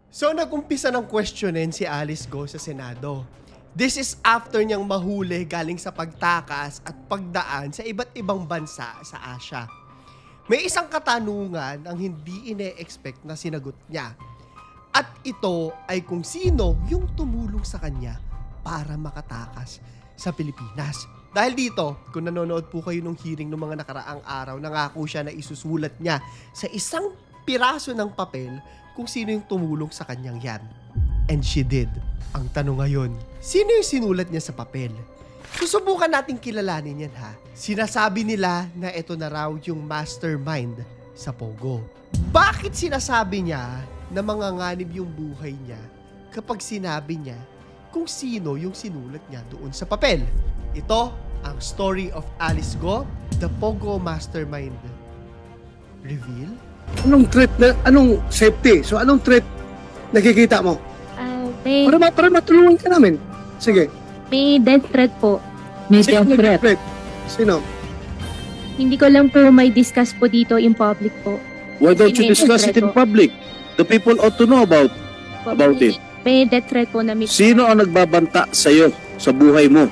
So nag-umpisa ng questionin si Alice Go sa Senado. This is after niyang mahuli galing sa pagtakas at pagdaan sa iba't ibang bansa sa Asia. May isang katanungan ang hindi ine-expect na sinagot niya. At ito ay kung sino yung tumulong sa kanya para makatakas sa Pilipinas. Dahil dito, kung nanonood po kayo ng hearing ng mga nakaraang araw, nangako siya na isusulat niya sa isang piraso ng papel kung sino yung tumulong sa kanyang yan. And she did. Ang tanong ngayon, sino yung sinulat niya sa papel? Susubukan natin kilalanin yan ha. Sinasabi nila na ito na raw yung mastermind sa Pogo. Bakit sinasabi niya na manganganib yung buhay niya kapag sinabi niya kung sino yung sinulat niya doon sa papel? Ito ang story of Alice Go, the Pogo Mastermind. Reveal? Anong threat na, anong safety? So anong threat nakikita mo? Para matulungan ka namin. Sige. May death threat po. May Sino death threat. Sino? Hindi ko lang po may discuss po dito in public po. Why don't you May discuss death it in threat po. public? The people ought to know about it. May death threat po na may... Sino ang nagbabanta sa iyo sa buhay mo?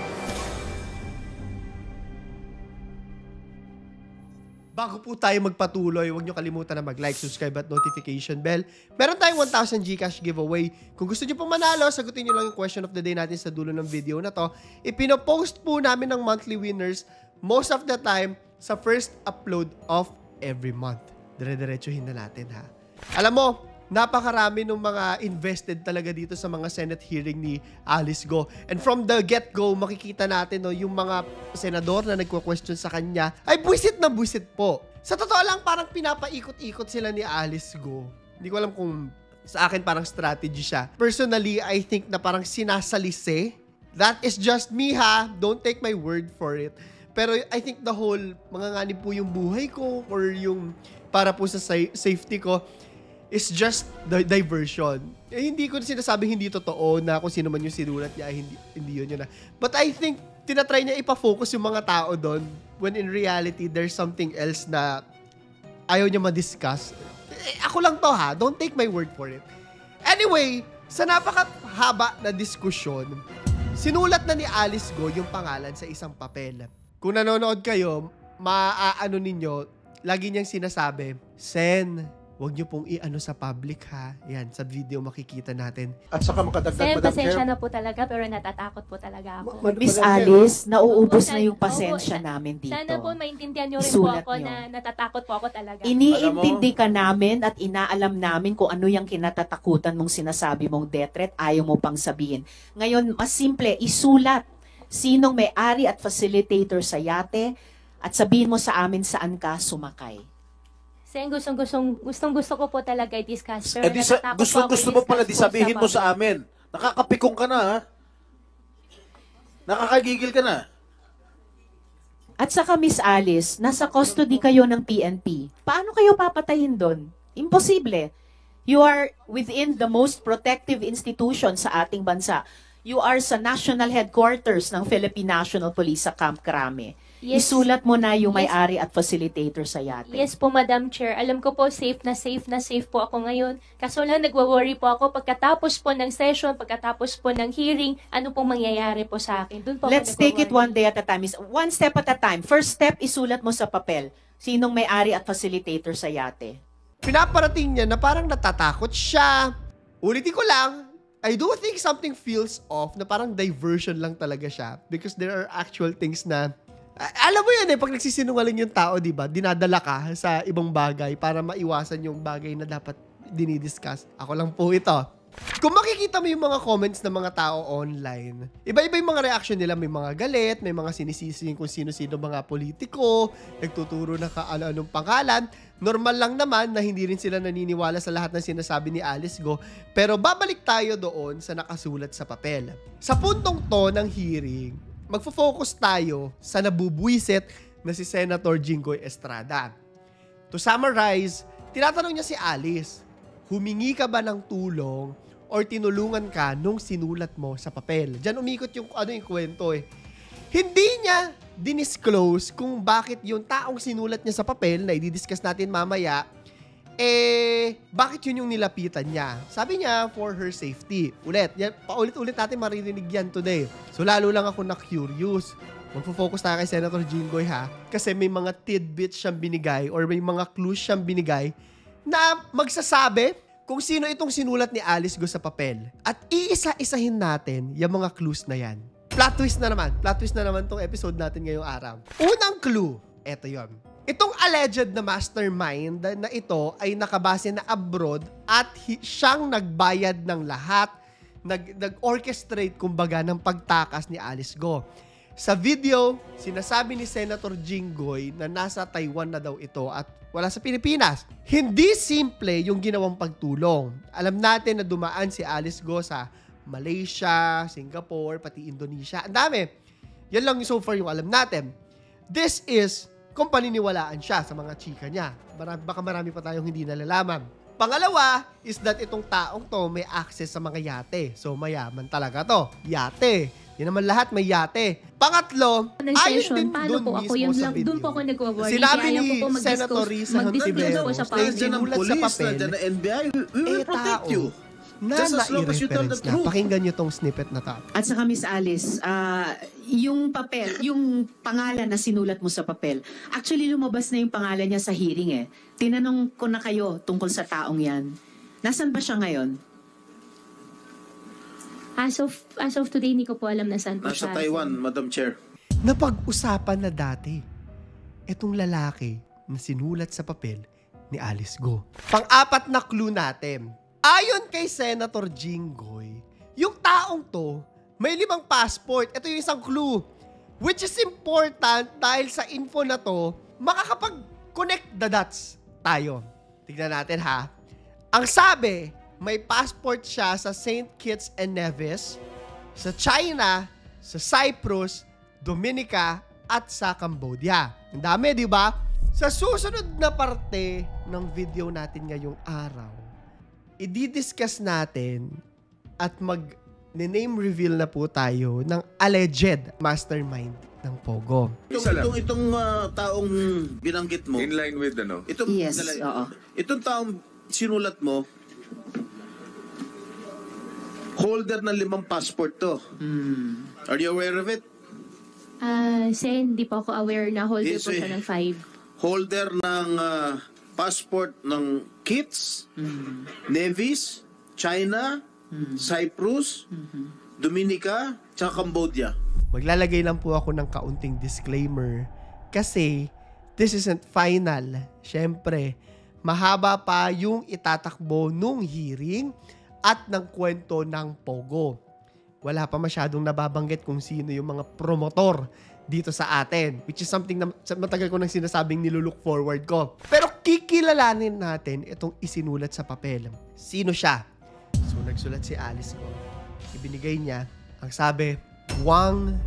Bago po tayo magpatuloy, huwag nyo kalimutan na mag-like, subscribe at notification bell. Meron tayong 1,000 GCash giveaway. Kung gusto nyo pong manalo, sagutin nyo lang yung question of the day natin sa dulo ng video na to. Ipinopost po namin ng monthly winners most of the time sa first upload of every month. Dire-diretsuhin na natin ha. Alam mo, napakarami ng mga invested talaga dito sa mga Senate hearing ni Alice Go. And from the get-go, makikita natin no, yung mga senador na nagko-question sa kanya ay buwisit na buwisit po. Sa totoo lang, parang pinapaikot-ikot sila ni Alice Go. Hindi ko alam kung sa akin parang strategy siya. Personally, I think na parang sinasalise. That is just me ha. Don't take my word for it. Pero I think the whole, manganganib po yung buhay ko or yung para po sa safety ko, is just the diversion. Eh, hindi ko sinasabing hindi totoo na kung sino man yung sinulat niya, hindi yun na. But I think, tinatry niya ipa-focus yung mga tao doon when in reality, there's something else na ayaw niya ma-discuss. Eh, ako lang to ha, don't take my word for it. Anyway, sa napakahaba na diskusyon, sinulat na ni Alice Go yung pangalan sa isang papel. Kung nanonood kayo, maaano ninyo, lagi niyang sinasabi, Sen, huwag niyo pong i-ano sa public ha. Yan, sa video makikita natin. At saka makadagdag, Sen, Madam pasensya Chair. na po talaga pero natatakot po talaga ako. Miss Madam Chair. Alice, nauubos Opo, na yung opo, pasensya namin dito. Sana po maintindihan niyo rin Isulat po ako niyo. na natatakot po ako talaga. Iniintindi ka namin at inaalam namin kung ano yung kinatatakutan mong sinasabi mong death threat, ayaw mo pang sabihin. Ngayon, mas simple, isulat sinong may-ari at facilitator sa yate at sabihin mo sa amin saan ka sumakay. Sen, gustong-gusto ko po talaga i-discuss. Pero natatakot gusto po ako mo pala, di i-discuss po sabihin sa mo sa public. amin. Nakakapikong ka na, ha? Nakakagigil ka na. At saka Miss Alice, nasa custody kayo ng PNP. Paano kayo papatayin doon? Imposible. You are within the most protective institution sa ating bansa. You are sa national headquarters ng Philippine National Police sa Camp Crame. Yes. Isulat mo na yung Yes. may-ari at facilitator sa yate. Yes po, Madam Chair. Alam ko po, safe na safe po ako ngayon. Kaso lang, nagwa-worry po ako pagkatapos po ng session, pagkatapos po ng hearing, ano pong mangyayari po sa akin. Doon po Let's ako take it one nagwa-worry. day at a time. One step at a time. First step, isulat mo sa papel. Sinong may-ari at facilitator sa yate? Pinaparating niya na parang natatakot siya. Ulitin ko lang, I do think something feels off na parang diversion lang talaga siya because there are actual things na alam mo yan pag nagsisinungaling yung tao, di ba? Dinadala ka sa ibang bagay para maiwasan yung bagay na dapat dinidiscuss. Ako lang po ito. Kung makikita mo yung mga comments ng mga tao online, iba-iba yung mga reaction nila. May mga galit, may mga sinisisi kung sino-sino mga politiko, nagtuturo na ano-anong pangalan. Normal lang naman na hindi rin sila naniniwala sa lahat ng sinasabi ni Alice Go. Pero babalik tayo doon sa nakasulat sa papel. Sa puntong to ng hearing, magfo-focus tayo sa nabubwisit na si Senator Jinggoy Estrada. To summarize, tinatanong niya si Alice, humingi ka ba ng tulong or tinulungan ka nung sinulat mo sa papel? Diyan umikot yung yung kwento eh. Hindi niya dinisclose kung bakit yung taong sinulat niya sa papel na i-discuss natin mamaya bakit yun yung nilapitan niya? Sabi niya, for her safety. Ulit, yan, paulit-ulit natin maririnig yan today. So, lalo lang ako na-curious. Magpo-focus tayo kay Senator Jinggoy ha. Kasi may mga tidbits siyang binigay or may mga clues siyang binigay na magsasabi kung sino itong sinulat ni Alice Go sa papel. At iisa-isahin natin yung mga clues na yan. Plot twist na naman. Plot twist na naman tong episode natin ngayong araw. Unang clue, eto yon. Itong alleged na mastermind na ito ay nakabase na abroad at siyang nagbayad ng lahat, nag-orchestrate kumbaga ng pagtakas ni Alice Go. Sa video, sinasabi ni Senator Jinggoy na nasa Taiwan na daw ito at wala sa Pilipinas. Hindi simple yung ginawang pagtulong. Alam natin na dumaan si Alice Go sa Malaysia, Singapore, pati Indonesia. Ang dami. Yan lang so far yung alam natin. This is kung paniniwalaan siya sa mga chika niya. Baka marami pa tayong hindi nalalaman. Pangalawa is that itong taong to may access sa mga yate. So mayaman talaga to. Yate. Yan naman lahat may yate. Pangatlo, ayon din paano dun po ako mismo yung sa lang, video. doon po ako nag-worry. Sinabi Kaya ni ayaw ko po Senator Risa mag-disclose po sa Hontiveros na public. Nandiyan ang sinulat sa police, papel, nandiyan ang NBI. We will protect you. na Just as long as you tell the na-reference na. truth. Pakinggan nyo tong snippet na to. At saka Miss Alice, yung papel, yung pangalan na sinulat mo sa papel, actually lumabas na yung pangalan niya sa hearing eh. Tinanong ko na kayo tungkol sa taong yan. Nasaan ba siya ngayon? As of today, hindi ko po alam na saan po Nasa siya. Taiwan, Madam Chair. Napag-usapan na dati itong lalaki na sinulat sa papel ni Alice Go. Pang-apat na clue natin. Ayon kay Senator Jinggoy, yung taong to may 5 passport. Ito yung isang clue. Which is important dahil sa info na to, makakapag-connect the dots tayo. Tignan natin ha. Ang sabi, may passport siya sa St. Kitts and Nevis, sa China, sa Cyprus, Dominica, at sa Cambodia. Ang dami, di ba? Sa susunod na parte ng video natin ngayong araw, i-discuss natin at mag-name reveal na po tayo ng alleged mastermind ng Pogo. Itong taong binanggit mo. In line with Itong, Yes, oo. Itong taong sinulat mo, holder ng 5 passport to. Are you aware of it? Sen, hindi po ako aware na holder Yes, po siya eh. ng 5. Holder ng passport ng Kitts, Nevis, China, Cyprus, Dominica, tsaka Cambodia. Maglalagay lang po ako ng kaunting disclaimer kasi this isn't final. Siyempre, mahaba pa yung itatakbo nung hearing at ng kwento ng Pogo. Wala pa masyadong nababanggit kung sino yung mga promotor dito sa atin, which is something na matagal ko nang sinasabing nilulook forward ko. Pero kikilalanin natin itong isinulat sa papel. Sino siya? So, nagsulat si Alice Go. Ibinigay niya, ang sabi, Wang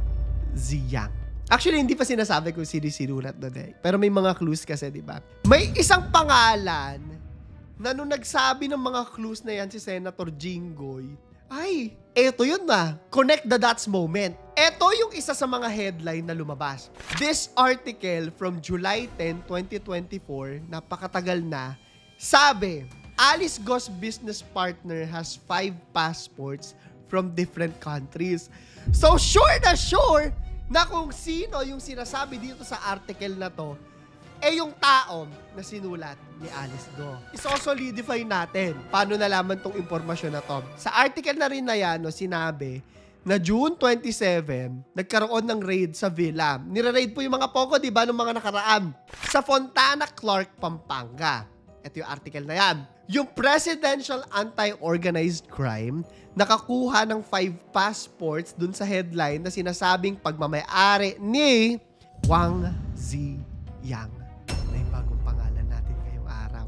Ziyang. Actually, hindi pa sinasabi kung sino sinulat doon eh. Pero may mga clues kasi, di ba? May isang pangalan na nung nagsabi ng mga clues na yan si Senator Jinggoy, ay, eto yun na. Connect the dots moment. Eto yung isa sa mga headline na lumabas. This article from July 10, 2024, napakatagal na, sabi, Alice Go's business partner has 5 passports from different countries. So, sure na kung sino yung sinasabi dito sa article na to, yung tao na sinulat ni Alice Go. Iso-solidify natin paano nalaman tong impormasyon na to. Sa article na rin na yan, sinabi na June 27, nagkaroon ng raid sa villa. Nire-raid po yung mga Pogo, di ba, ng mga nakaraan. Sa Fontana, Clark, Pampanga. Ito yung article na yan. Yung Presidential Anti-Organized Crime, nakakuha ng 5 passports dun sa headline na sinasabing pagmamayari ni Wang Ziyang. Na yung bagong pangalan natin ngayong araw.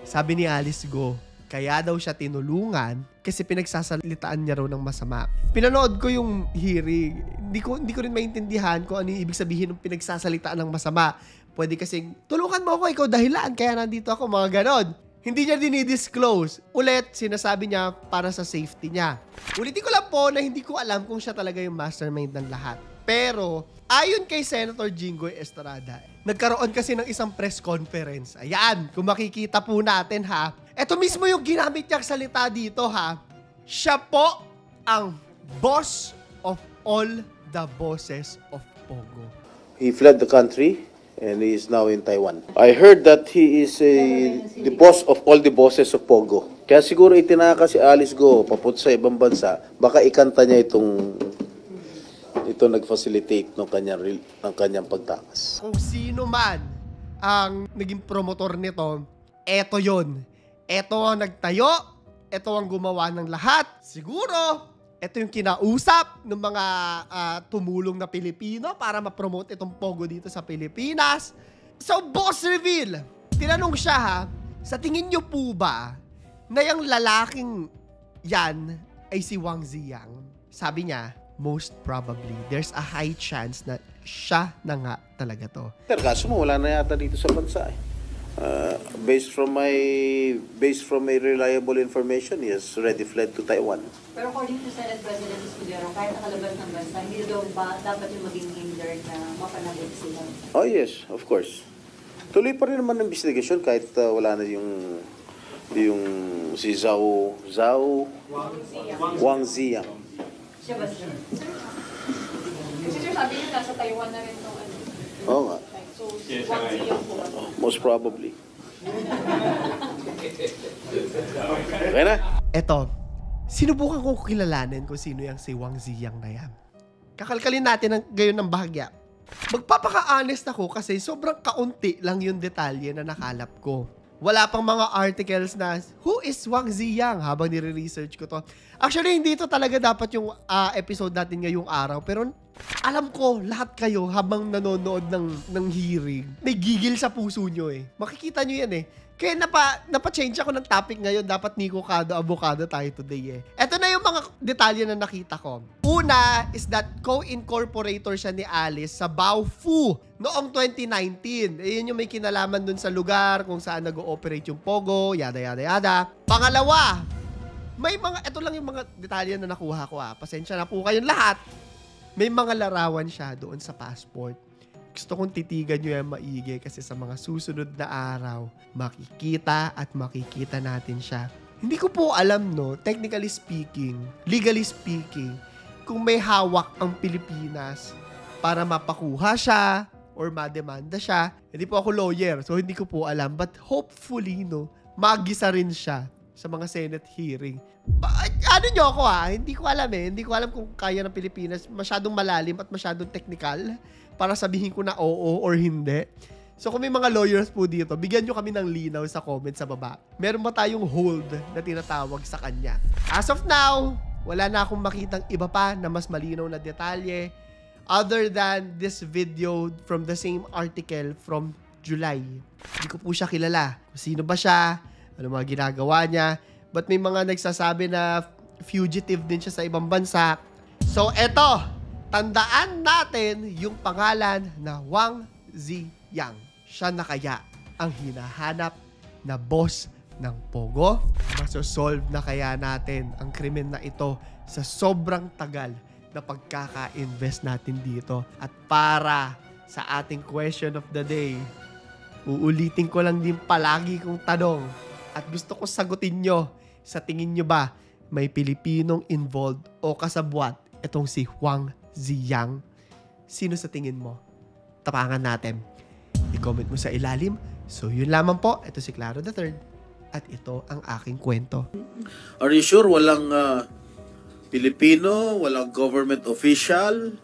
Sabi ni Alice Go, kaya daw siya tinulungan kasi pinagsasalitaan niya raw ng masama. Pinanood ko yung hearing. Hindi ko rin maintindihan kung ano yung ibig sabihin ng pinagsasalitaan ng masama. Pwede kasing, tulungan mo ako, ikaw dahilan, kaya nandito ako, mga ganon. Hindi niya dinidisclose. Ulit, sinasabi niya para sa safety niya. Ulitin ko lang po na hindi ko alam kung siya talaga yung mastermind ng lahat. Pero, ayon kay Senator Jinggoy Estrada, nagkaroon kasi ng isang press conference. Ayan, kung makikita po natin ha. Ito mismo yung ginamit niyang salita dito ha. Siya po ang boss of all the bosses of Pogo. He fled the country and he is now in Taiwan. I heard that he is the boss of all the bosses of Pogo. Kaya siguro itinaka si Alice Go papunta sa ibang bansa, baka ikanta niya ito nag-facilitate ng kanyang pagtakas. Kung sino man ang naging promotor nito, eto yon. Eto ang nagtayo, eto ang gumawa ng lahat. Siguro, eto yung kinausap ng mga tumulong na Pilipino para ma-promote itong Pogo dito sa Pilipinas. So, boss reveal. Tinanong siya ha, sa tingin niyo po ba na yung lalaking yan ay si Wang Ziyang? Sabi niya, most probably, there's a high chance na siya na nga talaga to. Kaso mo, wala na yata dito sa bansa eh. Based from my reliable information, he has already fled to Taiwan. Pero according to Senate President Escudero, kahit nakalabas ng bansa, hindi daw ba dapat yung maging hindered na mapanabot sila? Oh yes, of course. Tuloy pa rin naman ang investigation kahit wala na yung si Wang Ziyang. Siya ba siya? Kasi sir, sabi niyo nasa Taiwan na rin itong ano. Oo nga. So, Wang Ziyang po. Most probably. Okay na? Eto, sinubukan kong kilalanin kung sino yung si Wang Ziyang na yan. Kakalkalin natin ngayon ng bahagya. Magpapaka-honest ako kasi sobrang kaunti lang yung detalye na nakalap ko. Wala pang mga articles na, who is Wang Ziyang? Habang nire-research ko to. Actually, hindi ito talaga dapat yung episode natin ngayong araw. Pero alam ko, lahat kayo habang nanonood ng hearing, may gigil sa puso nyo eh. Makikita nyo yan eh. Kaya napa-change ako ng topic ngayon. Dapat Nico Cado, avocado tayo today eh. Ito na yung mga detalye na nakita ko. Una is that co-incorporator siya ni Alice sa Baofu noong 2019. Ayun yung may kinalaman dun sa lugar kung saan nag-ooperate yung Pogo, yada yada yada. Pangalawa, ito lang yung mga detalye na nakuha ko Pasensya na po kayong lahat. May mga larawan siya doon sa passport. Gusto kong titigan nyo yan maigi kasi sa mga susunod na araw, makikita natin siya. Hindi ko po alam, no, technically speaking, legally speaking, kung may hawak ang Pilipinas para mapakuha siya or mademanda siya. Hindi po ako lawyer, so hindi ko po alam. But hopefully, no, magisa rin siya sa mga Senate hearing. Ano nyo ako Hindi ko alam eh. Hindi ko alam kung kaya ng Pilipinas. Masyadong malalim at masyadong technical para sabihin ko na oo or hindi. So kung may mga lawyers po dito, bigyan nyo kami ng linaw sa comment sa baba. Meron ba tayong hold na tinatawag sa kanya? As of now, wala na akong makitang iba pa na mas malinaw na detalye other than this video from the same article from July. Hindi ko po siya kilala. Sino ba siya? Ano mga ginagawa niya? But may mga nagsasabi na fugitive din siya sa ibang bansa. So eto, tandaan natin yung pangalan na Wang Ziyang. Siya na kaya ang hinahanap na boss ng Pogo? Masosolve na kaya natin ang krimen na ito sa sobrang tagal na pagkaka-invest natin dito? At para sa ating question of the day, uulitin ko lang din palagi kong tanong at gusto ko sagutin nyo. Sa tingin nyo ba may Pilipinong involved o kasabwat itong si Wang Ziyang? Sino sa tingin mo? Tapangan natin. I-comment mo sa ilalim. So yun lamang po. Ito si Claro III. At ito ang aking kwento. Are you sure walang Pilipino, walang government official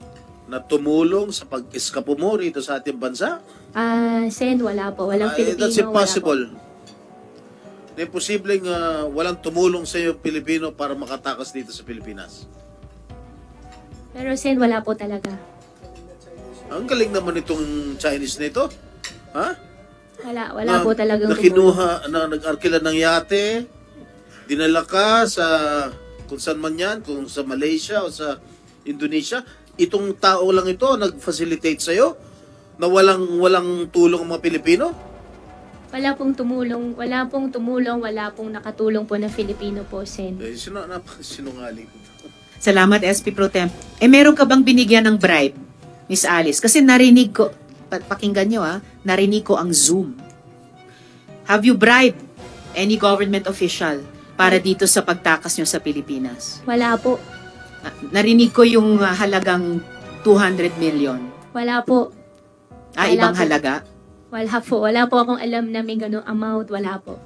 na tumulong sa pag-eskapo mo rito sa ating bansa? Sen, wala po. Walang Pilipino. That's impossible. Imposibleng walang tumulong sa iyo Pilipino para makatakas dito sa Pilipinas. Pero Sen, wala po talaga. Ang galing naman itong Chinese na ito. Ha? Wala po talagang kinuha, nag-arkila ng yate, dinala ka sa kung saan man yan, kung sa Malaysia o sa Indonesia. Itong tao lang ito nag-facilitate sa iyo na walang tulong ang mga Pilipino? Wala pong tumulong, wala pong nakatulong po na Filipino po, Sen. Sinungaling. Salamat, SP Pro Temp. Meron ka bang binigyan ng bribe Miss Alice, kasi narinig ko, pakinggan nyo narinig ko ang Zoom. Have you bribed any government official para dito sa pagtakas nyo sa Pilipinas? Wala po. Narinig ko yung halagang 200 million. Wala po. Wala Ibang po. halaga? Wala po. Wala po akong alam na may ganung amount. Wala po.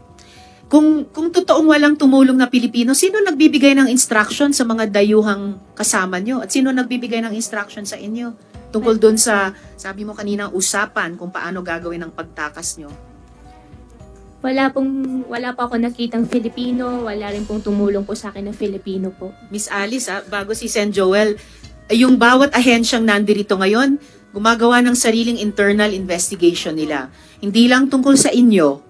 Kung totoong walang tumulong na Pilipino, sino nagbibigay ng instruction sa mga dayuhang kasama nyo? At sino nagbibigay ng instruction sa inyo? Tungkol dun sa, sabi mo kanina, usapan kung paano gagawin ang pagtakas nyo. Wala po ako nakitang Filipino. Wala rin pong tumulong po sa akin na Filipino po. Miss Alice, bago si Sen Joel, yung bawat ahensyang nandirito ngayon, gumagawa ng sariling internal investigation nila. Hindi lang tungkol sa inyo,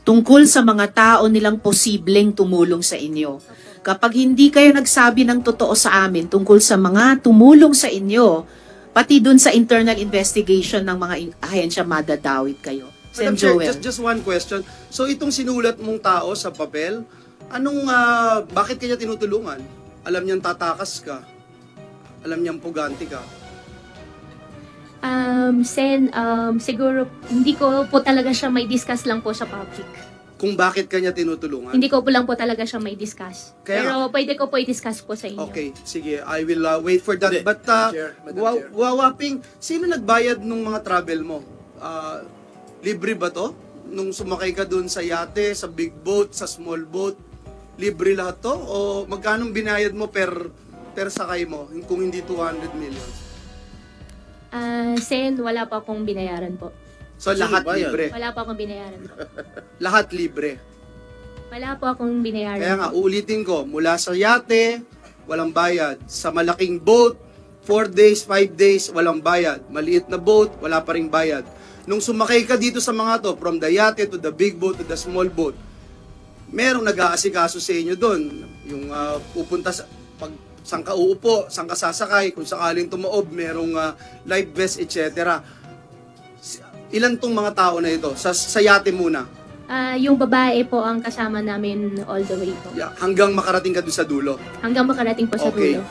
tungkol sa mga tao nilang posibleng tumulong sa inyo. Kapag hindi kayo nagsabi ng totoo sa amin tungkol sa mga tumulong sa inyo, pati dun sa internal investigation ng mga ahensya, madadawit kayo. Sen Madam Chair, Joel. just one question. So itong sinulat mong tao sa papel, bakit kanya tinutulungan? Alam niyang tatakas ka. Alam niyang puganti ka. Sen, siguro hindi ko po talaga siya may discuss lang po sa public. Kung bakit kanya tinutulungan? Hindi ko po lang po talaga siya may discuss. Kaya Pero pwede ko po i-discuss po sa inyo. Okay, sige. I will wait for that. Hindi. But, Madam Chair. Wawaping, sino nagbayad nung mga travel mo? Libre ba to? Nung sumakay ka dun sa yate, sa big boat, sa small boat, libre lahat to? O magkano binayad mo per sakay mo kung hindi 200 million? Sen, wala pa akong binayaran po. So Sino lahat bayad? libre? Wala pa akong binayaran po. Lahat libre. Wala po akong binayaran Kaya nga, po. uulitin ko, mula sa yate, walang bayad. Sa malaking boat, 4 days, 5 days, walang bayad. Maliit na boat, wala pa ring bayad. Nung sumakay ka dito sa mga to, from the yate to the big boat to the small boat, merong nag-aasikaso sa inyo doon. Yung pupunta sa, saan ka uupo, saan ka sasakay, kung sakaling tumaob, merong life vest, etc. Ilan tong mga tao na ito? Sa yate muna. Yung babae po ang kasama namin all the way po. Yeah, hanggang makarating ka doon sa dulo. Hanggang makarating po sa Okay. dulo.